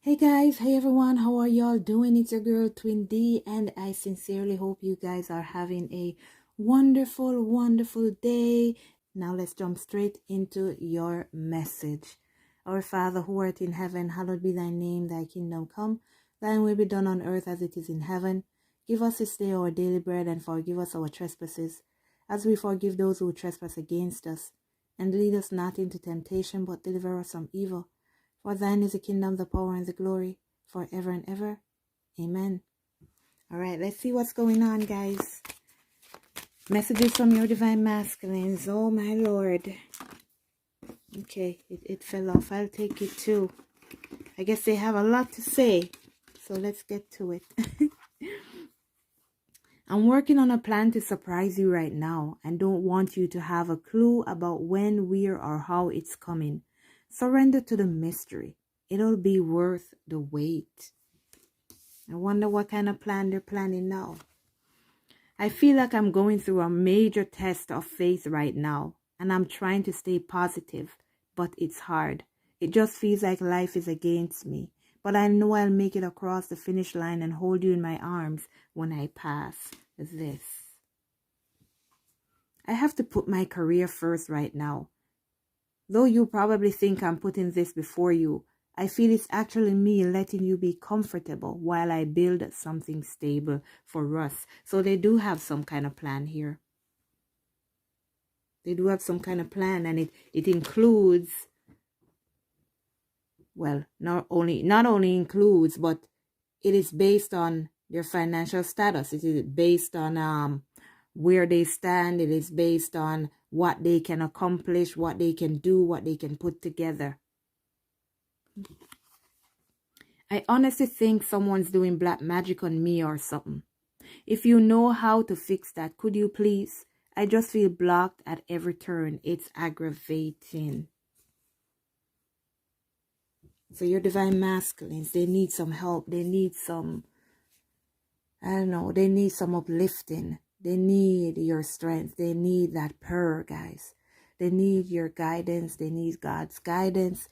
Hey guys, hey everyone, how are y'all doing? It's your girl Twin D, and I sincerely hope you guys are having a wonderful day. Now let's jump straight into your message. Our Father who art in heaven, hallowed be thy name, thy kingdom come, thine will be done on earth as it is in heaven. Give us this day our daily bread, and forgive us our trespasses, as we forgive those who trespass against us. And lead us not into temptation, but deliver us from evil. For thine is the kingdom, the power, and the glory, forever and ever. Amen. All right, let's see what's going on, guys. Messages from your divine masculines. Oh, my Lord. Okay, it fell off. I'll take it too. I guess they have a lot to say. So let's get to it. I'm working on a plan to surprise you right now and don't want you to have a clue about when, where, or how it's coming. Surrender to the mystery. It'll be worth the wait. I wonder what kind of plan they're planning now. I feel like I'm going through a major test of faith right now, and I'm trying to stay positive, but it's hard. It just feels like life is against me, but I know I'll make it across the finish line and hold you in my arms when I pass this. I have to put my career first right now. Though you probably think I'm putting this before you, I feel it's actually me letting you be comfortable while I build something stable for us. So they do have some kind of plan here. They do have some kind of plan, and it includes, well, not only includes, but it is based on their financial status. It is based on where they stand. It is based on what they can accomplish, what they can do, what they can put together. I honestly think someone's doing black magic on me or something. If you know how to fix that, could you please? I just feel blocked at every turn. It's aggravating. So your divine masculines, they need some help. They need some, I don't know, they need some uplifting. They need your strength. They need that prayer, guys. They need your guidance. They need God's guidance.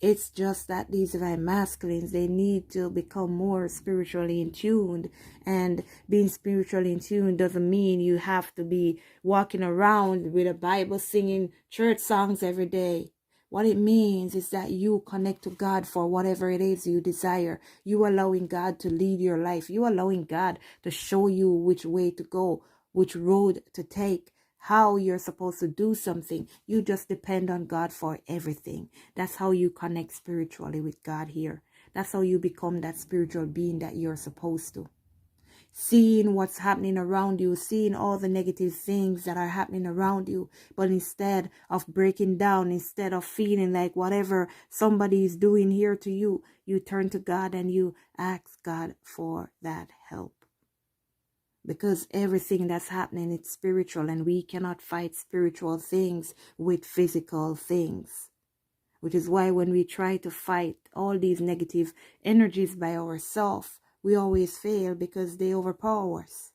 It's just that these divine masculines, they need to become more spiritually in tuned. And being spiritually in tune doesn't mean you have to be walking around with a Bible singing church songs every day. What it means is that you connect to God for whatever it is you desire. You allowing God to lead your life. You allowing God to show you which way to go, which road to take, how you're supposed to do something. You just depend on God for everything. That's how you connect spiritually with God here. That's how you become that spiritual being that you're supposed to. Seeing what's happening around you, seeing all the negative things that are happening around you, but instead of breaking down, instead of feeling like whatever somebody is doing here to you, you turn to God and you ask God for that help. Because everything that's happening, it's spiritual, and we cannot fight spiritual things with physical things. Which is why when we try to fight all these negative energies by ourselves, we always fail because they overpower us.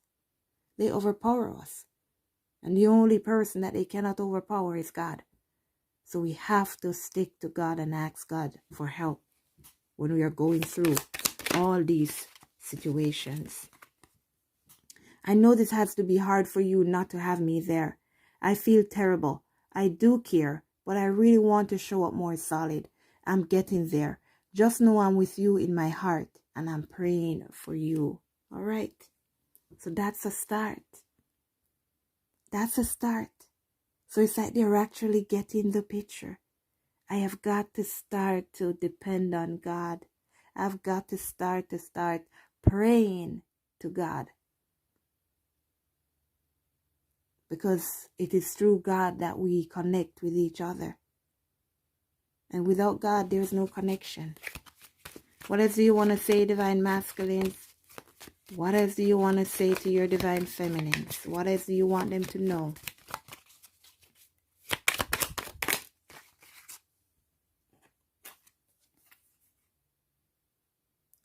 They overpower us. And the only person that they cannot overpower is God. So we have to stick to God and ask God for help when we are going through all these situations. I know this has to be hard for you not to have me there. I feel terrible. I do care, but I really want to show up more solid. I'm getting there. Just know I'm with you in my heart, and I'm praying for you. All right? So that's a start. That's a start. So it's like they're actually getting the picture. I have got to start to depend on God. I've got to start praying to God. Because it is through God that we connect with each other. And without God, there's no connection. What else do you want to say, divine masculines? What else do you want to say to your divine feminines? What else do you want them to know?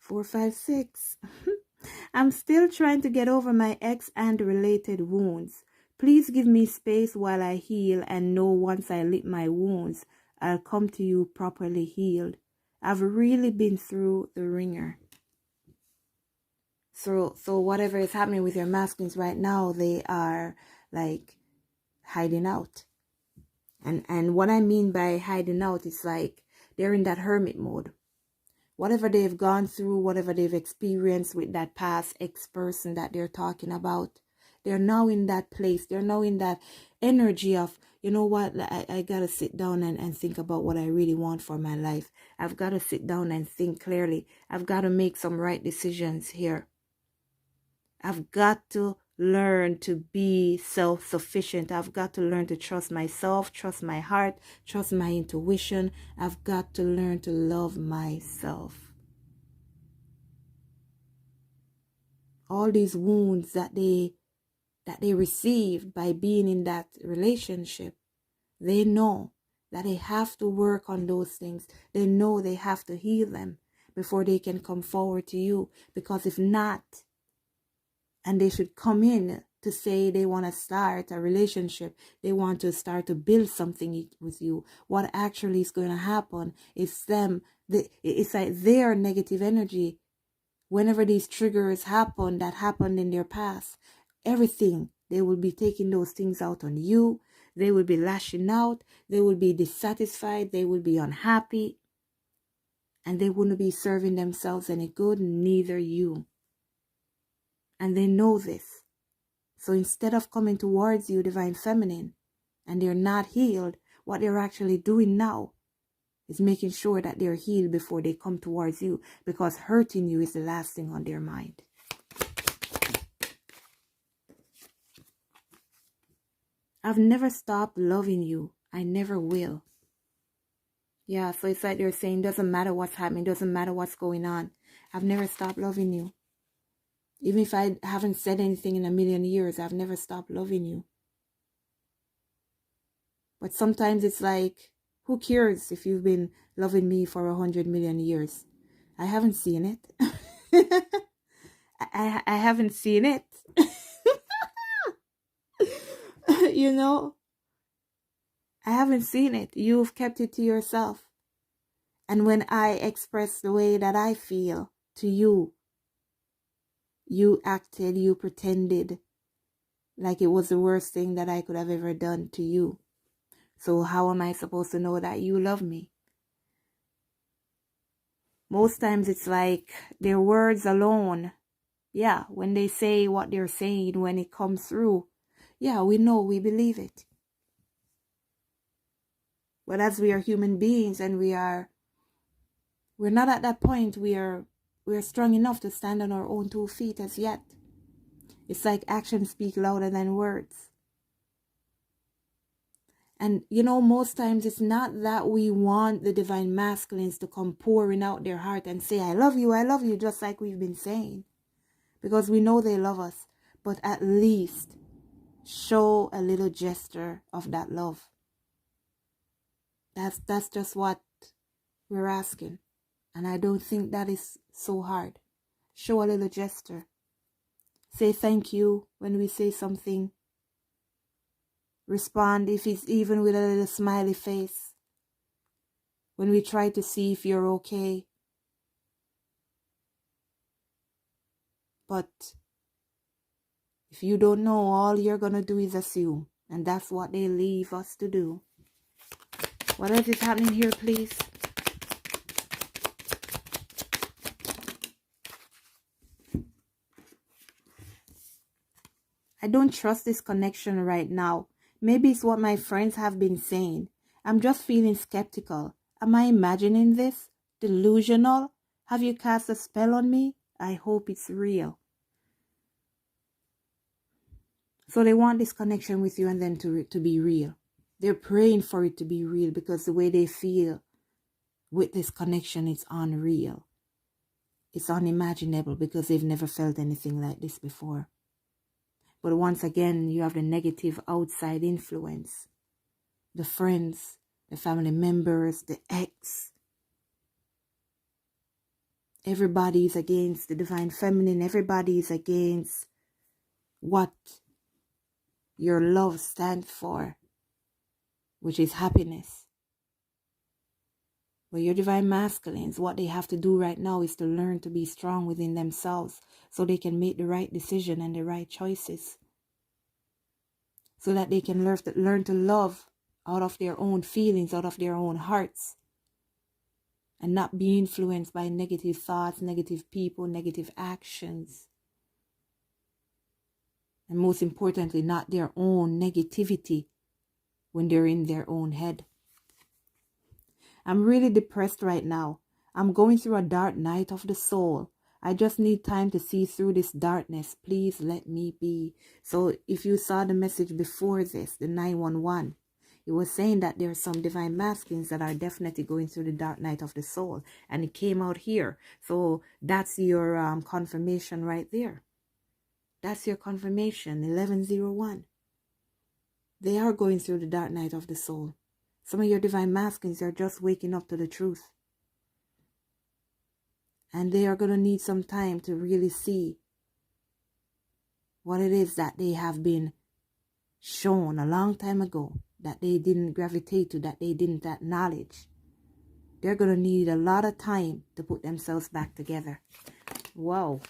Four, 5, 6. I'm still trying to get over my ex and related wounds. Please give me space while I heal, and know once I lick my wounds, I'll come to you properly healed. I've really been through the ringer. So whatever is happening with your masculines right now, they are like hiding out. And what I mean by hiding out is like they're in that hermit mode. Whatever they've gone through, whatever they've experienced with that past ex-person that they're talking about, they're now in that place. They're now in that energy of, you know what, I got to sit down and think about what I really want for my life. I've got to sit down and think clearly. I've got to make some right decisions here. I've got to learn to be self-sufficient. I've got to learn to trust myself, trust my heart, trust my intuition. I've got to learn to love myself. All these wounds that they received by being in that relationship, they know that they have to work on those things. They know they have to heal them before they can come forward to you. Because if not, and they should come in to say they want to start a relationship, they want to start to build something with you, what actually is going to happen is it's like their negative energy. Whenever these triggers happen that happened in their past, everything, they will be taking those things out on you. They will be lashing out. They will be dissatisfied. They will be unhappy. And they wouldn't be serving themselves any good, neither you. And they know this. So instead of coming towards you, Divine Feminine, and they're not healed, what they're actually doing now is making sure that they're healed before they come towards you, because hurting you is the last thing on their mind. I've never stopped loving you. I never will. Yeah, so it's like they're saying, doesn't matter what's happening, doesn't matter what's going on. I've never stopped loving you. Even if I haven't said anything in a million years, I've never stopped loving you. But sometimes it's like, who cares if you've been loving me for 100 million years? I haven't seen it. I haven't seen it. You know, I haven't seen it. You've kept it to yourself. And when I express the way that I feel to you, you acted, you pretended like it was the worst thing that I could have ever done to you. So how am I supposed to know that you love me? Most times it's like their words alone. Yeah, when they say what they're saying, when it comes through, yeah, we know, we believe it. But as we are human beings and we're not at that point, we're strong enough to stand on our own 2 feet as yet. It's like actions speak louder than words. And you know, most times it's not that we want the Divine Masculines to come pouring out their heart and say, I love you, just like we've been saying. Because we know they love us. But at least show a little gesture of that love. That's just what we're asking. And I don't think that is so hard. Show a little gesture. Say thank you when we say something. Respond if it's even with a little smiley face. When we try to see if you're okay. But if you don't know, all you're going to do is assume. And that's what they leave us to do. What else is happening here, please? I don't trust this connection right now. Maybe it's what my friends have been saying. I'm just feeling skeptical. Am I imagining this? Delusional? Have you cast a spell on me? I hope it's real. So they want this connection with you and then to be real. They're praying for it to be real because the way they feel with this connection is unreal. It's unimaginable because they've never felt anything like this before. But once again, you have the negative outside influence. The friends, the family members, the ex. Everybody is against the Divine Feminine. Everybody is against what your love stands for, which is happiness. But your divine masculines, what they have to do right now is to learn to be strong within themselves so they can make the right decision and the right choices. So that they can learn to love out of their own feelings, out of their own hearts. And not be influenced by negative thoughts, negative people, negative actions. And most importantly, not their own negativity when they're in their own head. I'm really depressed right now. I'm going through a dark night of the soul. I just need time to see through this darkness. Please let me be. So if you saw the message before this, the 911, it was saying that there are some divine masculines that are definitely going through the dark night of the soul. And it came out here. So that's your confirmation right there. That's your confirmation, 1101. They are going through the dark night of the soul. Some of your divine masculines are just waking up to the truth. And they are going to need some time to really see what it is that they have been shown a long time ago, that they didn't gravitate to, that they didn't acknowledge. They're going to need a lot of time to put themselves back together. Wow.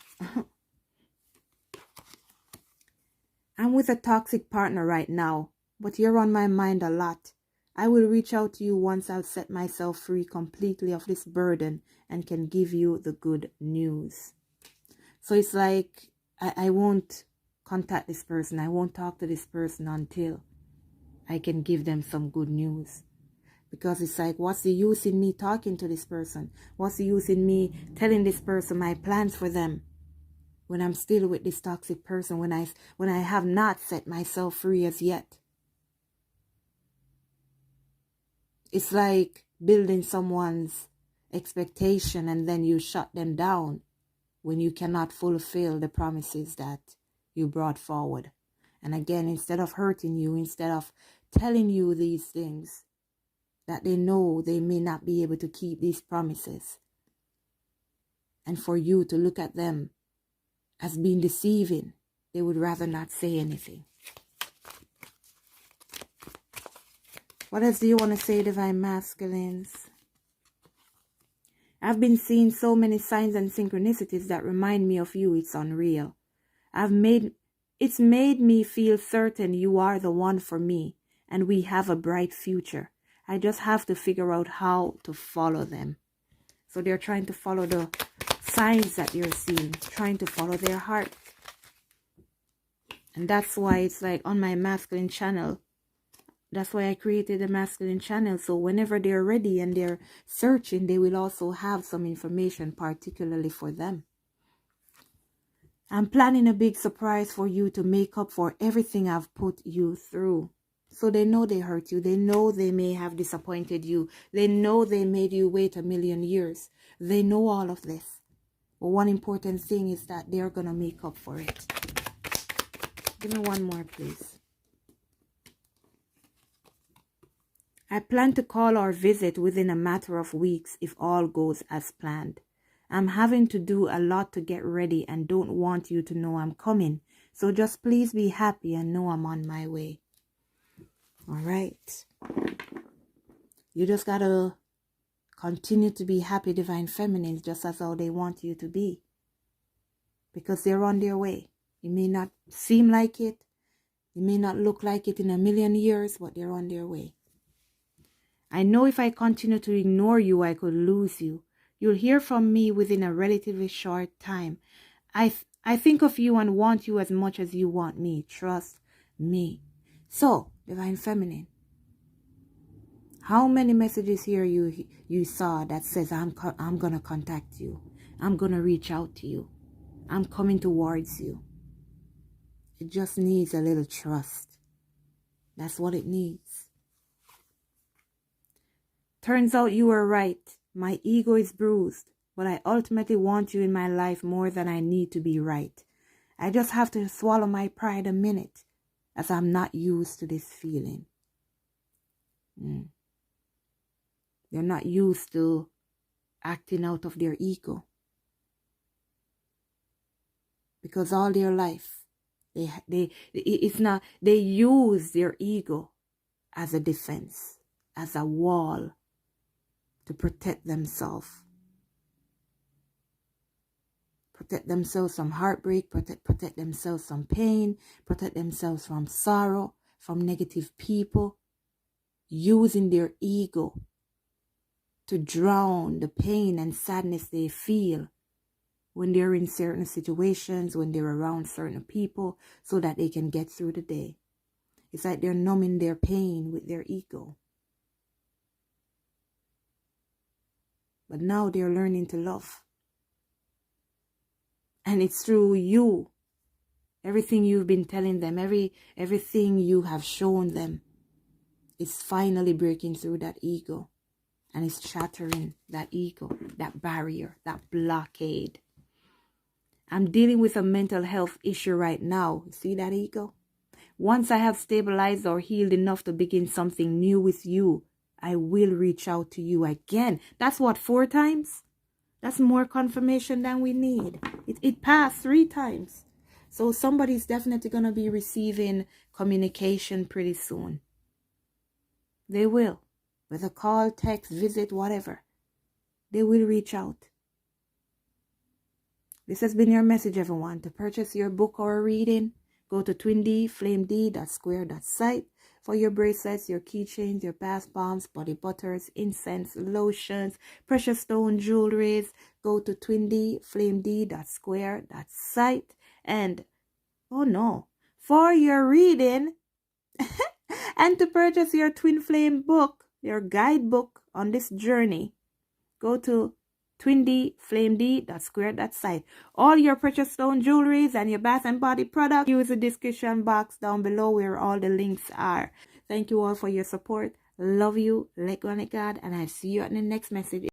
I'm with a toxic partner right now, but you're on my mind a lot. I will reach out to you once I've set myself free completely of this burden and can give you the good news. So it's like, I won't contact this person. I won't talk to this person until I can give them some good news. Because it's like, what's the use in me talking to this person? What's the use in me telling this person my plans for them when I'm still with this toxic person, when I have not set myself free as yet? It's like building someone's expectation and then you shut them down when you cannot fulfill the promises that you brought forward. And again, instead of hurting you, instead of telling you these things that they know they may not be able to keep these promises, and for you to look at them as being deceiving, they would rather not say anything. What else do you want to say, divine masculines? I've been seeing so many signs and synchronicities that remind me of you. It's unreal. It's made me feel certain you are the one for me and we have a bright future. I just have to figure out how to follow them. So they're trying to follow the signs that you're seeing, trying to follow their heart. And that's why it's like on my masculine channel, that's why I created a masculine channel. So whenever they're ready and they're searching, they will also have some information particularly for them. I'm planning a big surprise for you to make up for everything I've put you through. So they know they hurt you. They know they may have disappointed you. They know they made you wait 1,000,000 years. They know all of this. But one important thing is that they're going to make up for it. Give me one more, please. I plan to call or visit within a matter of weeks if all goes as planned. I'm having to do a lot to get ready and don't want you to know I'm coming. So just please be happy and know I'm on my way. All right. You just got to continue to be happy, divine feminines, just as how they want you to be. Because they're on their way. It may not seem like it. It may not look like it in 1,000,000 years, but they're on their way. I know if I continue to ignore you, I could lose you. You'll hear from me within a relatively short time. I think of you and want you as much as you want me. Trust me. So, divine feminine, how many messages here you saw that says I'm going to contact you. I'm going to reach out to you. I'm coming towards you. It just needs a little trust. That's what it needs. Turns out you were right. My ego is bruised, but I ultimately want you in my life more than I need to be right. I just have to swallow my pride a minute, as I'm not used to this feeling. They're not used to acting out of their ego. Because all their life, they use their ego as a defense, as a wall, to protect themselves. Protect themselves from heartbreak, protect themselves from pain, protect themselves from sorrow, from negative people, using their ego to drown the pain and sadness they feel when they're in certain situations, when they're around certain people, so that they can get through the day. It's like they're numbing their pain with their ego. But now they're learning to love. And it's through you. Everything you've been telling them, everything you have shown them, is finally breaking through that ego. And it's shattering that ego, that barrier, that blockade. I'm dealing with a mental health issue right now. See that ego? Once I have stabilized or healed enough to begin something new with you, I will reach out to you again. That's what, 4 times? That's more confirmation than we need. It passed 3 times. So somebody's definitely going to be receiving communication pretty soon. They will. With a call, text, visit, whatever. They will reach out. This has been your message, everyone. To purchase your book or a reading, go to twindflamed.square.site for your bracelets, your keychains, your bath bombs, body butters, incense, lotions, precious stone jewelries. Go to twindflamed.square.site. And, oh no, for your reading and to purchase your Twin Flame book, your guidebook on this journey, go to twindflamed.square.site. All your precious stone jewelries and your bath and body products, use the description box down below where all the links are. Thank you all for your support. Love you. Let go, let God. And I'll see you at the next message.